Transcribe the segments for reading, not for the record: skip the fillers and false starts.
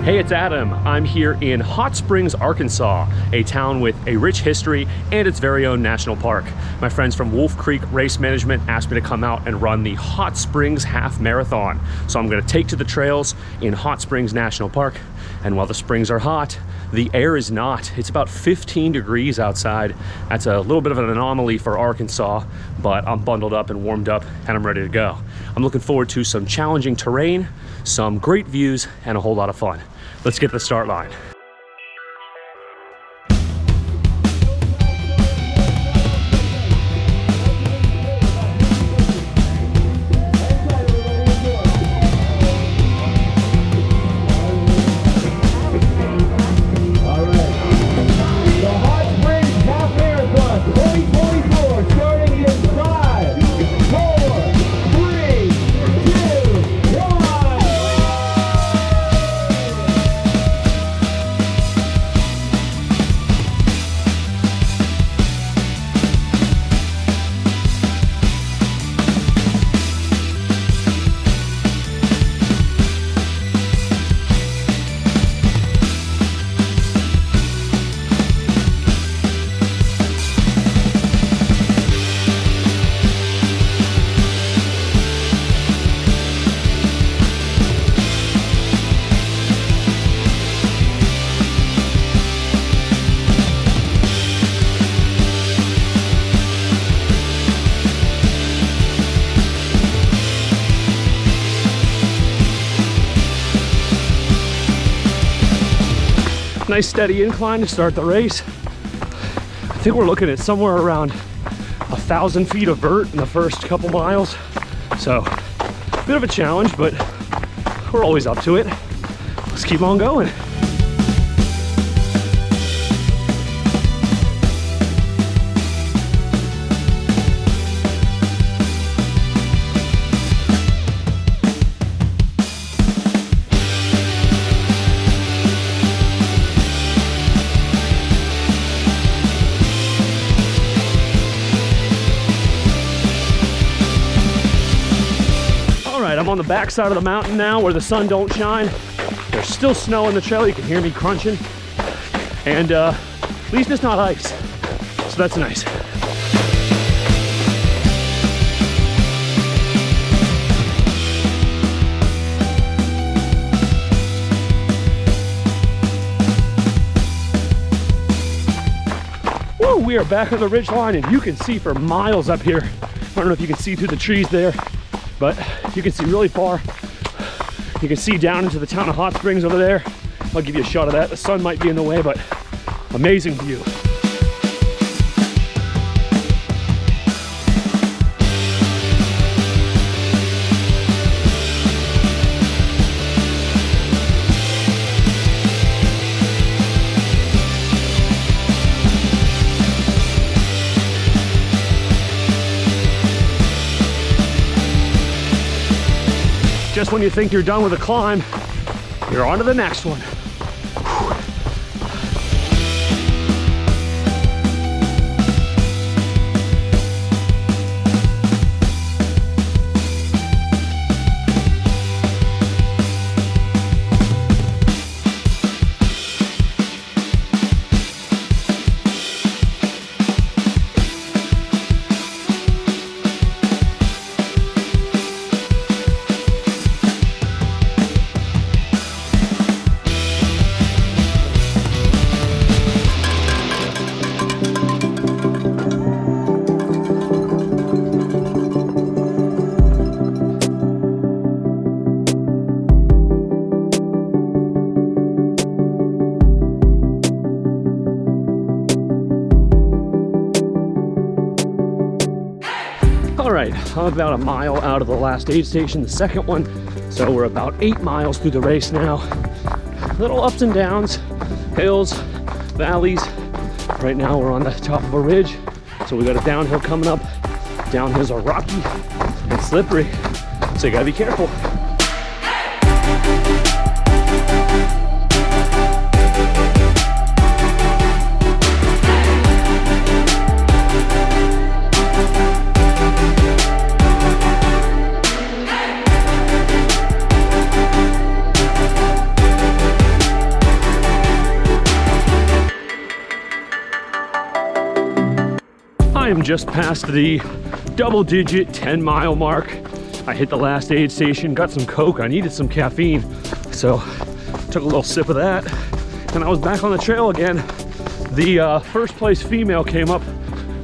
Hey, it's Adam. I'm here in Hot Springs, Arkansas, a town with a rich history and its very own national park. My friends from Wolf Creek Race Management asked me to come out and run the Hot Springs Half Marathon. So I'm gonna take to the trails in Hot Springs National Park. And while the springs are hot, the air is not. It's about 15 degrees outside. That's a little bit of an anomaly for Arkansas, but I'm bundled up and warmed up and I'm ready to go. I'm looking forward to some challenging terrain, some great views, and a whole lot of fun. Let's get the start line. Nice steady incline to start the race. I think we're looking at somewhere around 1,000 feet of vert in the first couple miles. So, bit of a challenge, but we're always up to it. Let's keep on going. I'm on the back side of the mountain now where the sun don't shine. There's still snow on the trail. You can hear me crunching. And at least it's not ice. So that's nice. Woo, we are back on the ridge line and you can see for miles up here. I don't know if you can see through the trees there, but you can see really far. You can see down into the town of Hot Springs over there. I'll give you a shot of that. The sun might be in the way, but amazing view. Just when you think you're done with a climb, you're on to the next one. All right, I'm about a mile out of the last aid station, the second one. So we're about 8 miles through the race now. Little ups and downs, hills, valleys. Right now we're on the top of a ridge. So we got a downhill coming up. Downhills are rocky and slippery, so you gotta be careful. just past the double-digit 10-mile mark. I hit the last aid station, got some Coke. I needed some caffeine, so took a little sip of that, and I was back on the trail again. The first place female came up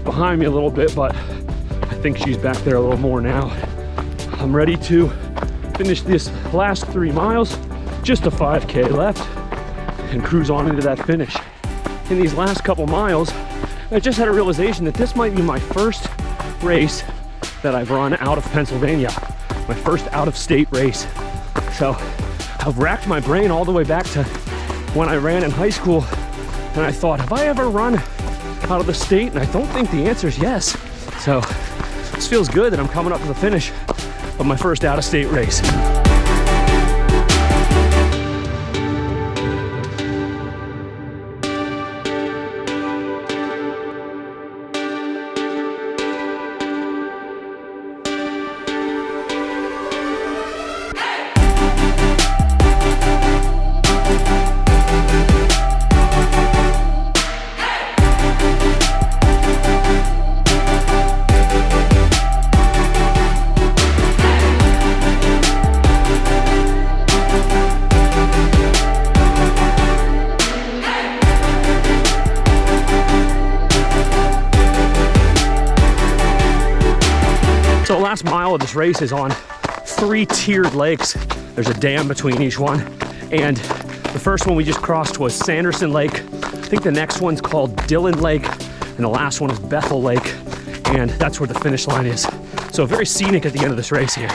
behind me a little bit, but I think she's back there a little more now. I'm ready to finish this last 3 miles, just a 5K left, and cruise on into that finish. In these last couple miles, I just had a realization that this might be my first race that I've run out of Pennsylvania, my first out-of-state race. So I've racked my brain all the way back to when I ran in high school, and I thought, have I ever run out of the state? And I don't think the answer is yes. So this feels good that I'm coming up to the finish of my first out-of-state race. So the last mile of this race is on 3 tiered lakes. There's a dam between each one. And the first one we just crossed was Sanderson Lake. I think the next one's called Dillon Lake. And the last one is Bethel Lake. And that's where the finish line is. So very scenic at the end of this race here.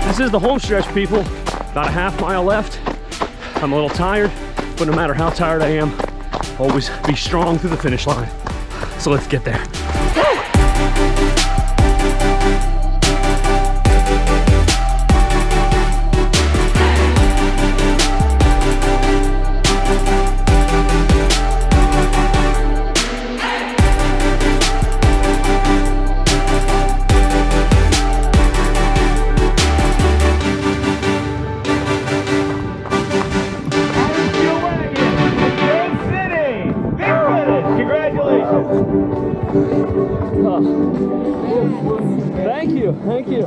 This is the home stretch, people. About a half mile left. I'm a little tired, but no matter how tired I am, always be strong through the finish line. So let's get there. Thank you.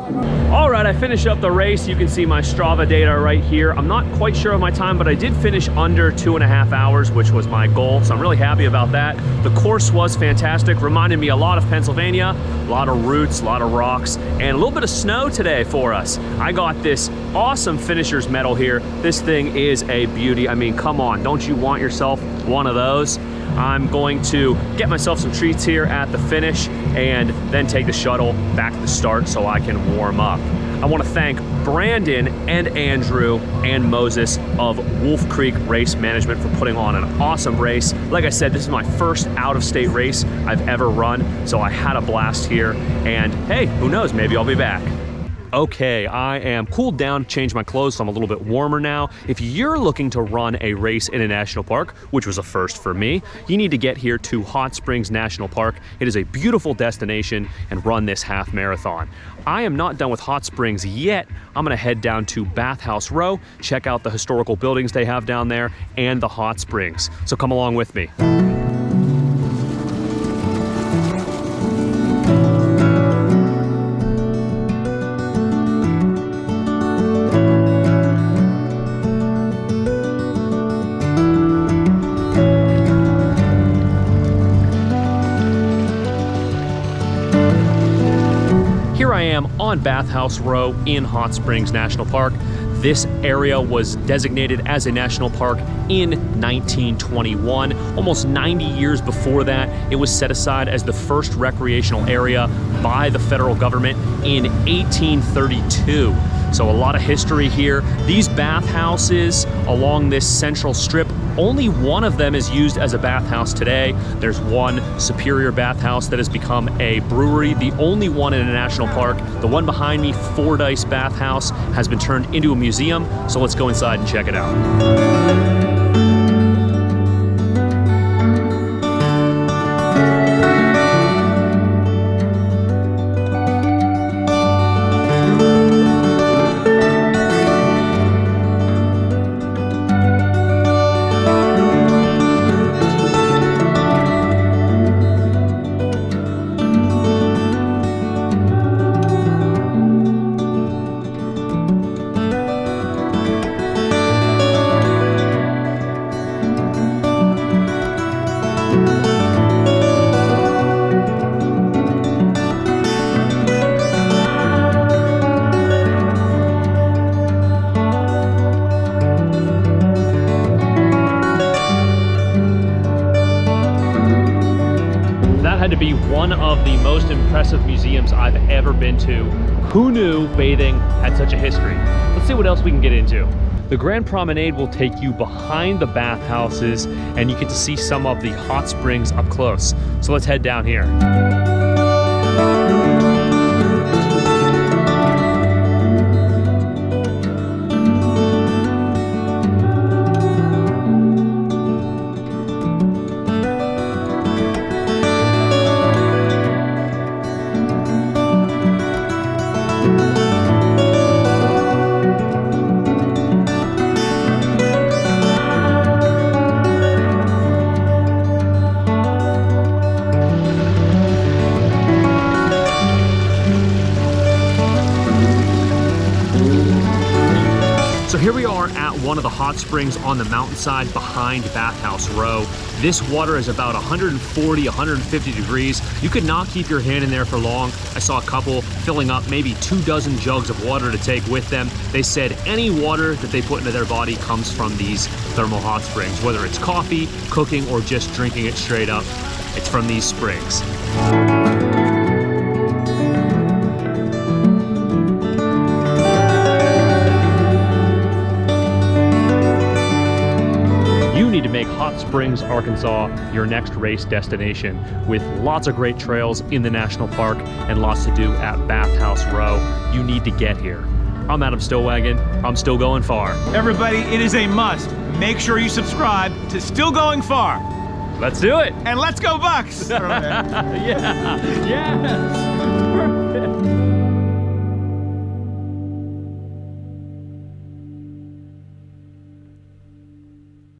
All right, I finished up the race. You can see my Strava data right here. I'm not quite sure of my time, but I did finish under 2.5 hours, which was my goal. So I'm really happy about that. The course was fantastic. Reminded me a lot of Pennsylvania, a lot of roots, a lot of rocks, and a little bit of snow today for us. I got this awesome finisher's medal here. This thing is a beauty. I mean, come on, don't you want yourself one of those? I'm going to get myself some treats here at the finish and then take the shuttle back to the start so I can warm up. I want to thank Brandon and Andrew and Moses of Wolf Creek Race Management for putting on an awesome race. Like I said, this is my first out-of-state race I've ever run, so I had a blast here, and hey, who knows, maybe I'll be back. Okay, I am cooled down, changed my clothes, so I'm a little bit warmer now. If you're looking to run a race in a national park, which was a first for me, you need to get here to Hot Springs National Park. It is a beautiful destination, and run this half marathon. I am not done with Hot Springs yet. I'm gonna head down to Bathhouse Row, check out the historical buildings they have down there, and the hot springs. So come along with me. Here I am on Bathhouse Row in Hot Springs National Park. This area was designated as a national park in 1921. Almost 90 years before that, it was set aside as the first recreational area by the federal government in 1832. So a lot of history here. These bathhouses along this central strip Only one of them is used as a bathhouse today. There's one Superior Bathhouse that has become a brewery, the only one in a national park. The one behind me, Fordyce Bathhouse, has been turned into a museum, so let's go inside and check it out. Had to be one of the most impressive museums I've ever been to. Who knew bathing had such a history? Let's see what else we can get into. The Grand Promenade will take you behind the bathhouses and you get to see some of the hot springs up close. So let's head down here. So here we are at one of the hot springs on the mountainside behind Bathhouse Row. This water is about 140, 150 degrees. You could not keep your hand in there for long. I saw a couple filling up maybe 24 jugs of water to take with them. They said any water that they put into their body comes from these thermal hot springs, whether it's coffee, cooking, or just drinking it straight up. It's from these springs. Need to make Hot Springs, Arkansas your next race destination, with lots of great trails in the national park and lots to do at Bathhouse Row. You need to get here. I'm Adam Stillwagon. I'm still going far. Everybody, it is a must. Make sure you subscribe to Still Going Far. Let's do it. And let's go Bucks. Yeah. Yes.